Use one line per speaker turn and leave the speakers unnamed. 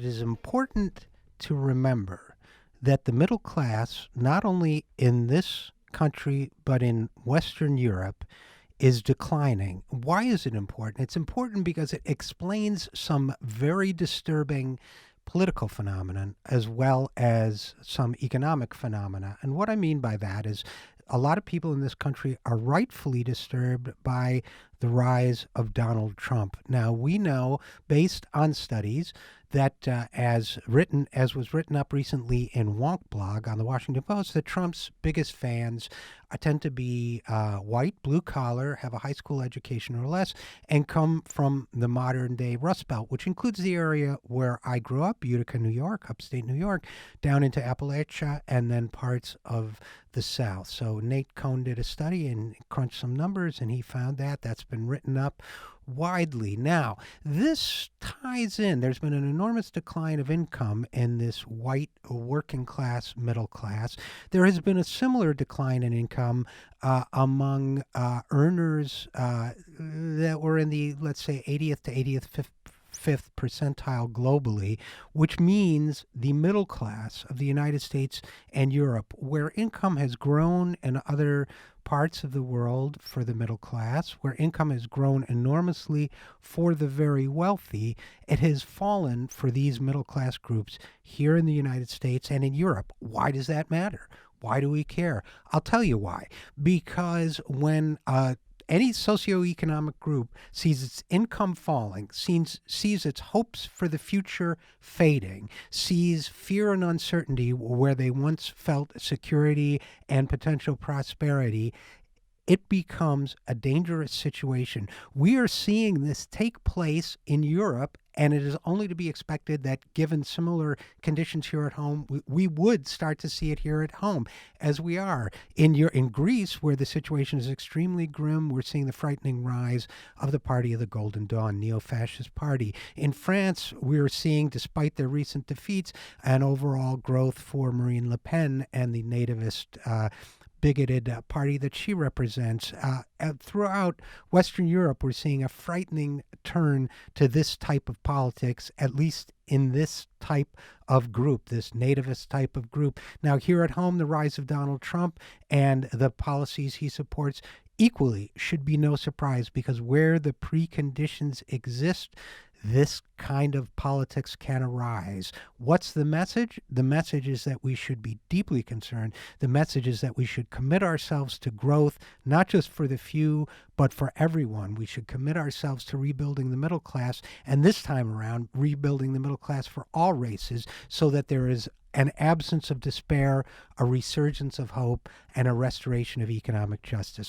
it is important to remember that the middle class, not only in this country but in Western Europe, is declining. Why is it important? It's important because it explains some very disturbing political phenomenon as well as some economic phenomena. And what I mean by that is a lot of people in this country are rightfully disturbed by the rise of Donald Trump. Now, we know based on studies that as was written up recently in Wonk blog on the Washington Post, that Trump's biggest fans tend to be white, blue collar, have a high school education or less, and come from the modern day Rust Belt, which includes the area where I grew up, Utica, New York, upstate New York, down into Appalachia, and then parts of the South. So Nate Cohn did a study and crunched some numbers, and he found that that's been written up widely. Now, this ties in. There's been an enormous decline of income in this white working class, middle class. There has been a similar decline in income among earners that were in the, let's say, 80th to 85th percentile globally, which means the middle class of the United States and Europe, where income has grown in other parts of the world for the middle class, where income has grown enormously for the very wealthy, it has fallen for these middle class groups here in the United States and in Europe. Why does that matter? Why do we care? I'll tell you why. Because when any socioeconomic group sees its income falling, sees its hopes for the future fading, sees fear and uncertainty where they once felt security and potential prosperity, it becomes a dangerous situation. We are seeing this take place in Europe, and it is only to be expected that given similar conditions here at home, we would start to see it here at home, as we are. In Greece, where the situation is extremely grim, we're seeing the frightening rise of the Party of the Golden Dawn, neo-fascist party. In France, we're seeing, despite their recent defeats, an overall growth for Marine Le Pen and the nativist bigoted party that she represents. Throughout Western Europe, we're seeing a frightening turn to this type of politics, at least in this type of group, this nativist type of group. Now, here at home, the rise of Donald Trump and the policies he supports equally should be no surprise, because where the preconditions exist, this kind of politics can arise. What's the message? The message is that we should be deeply concerned. The message is that we should commit ourselves to growth, not just for the few, but for everyone. We should commit ourselves to rebuilding the middle class, and this time around, rebuilding the middle class for all races, so that there is an absence of despair, a resurgence of hope, and a restoration of economic justice.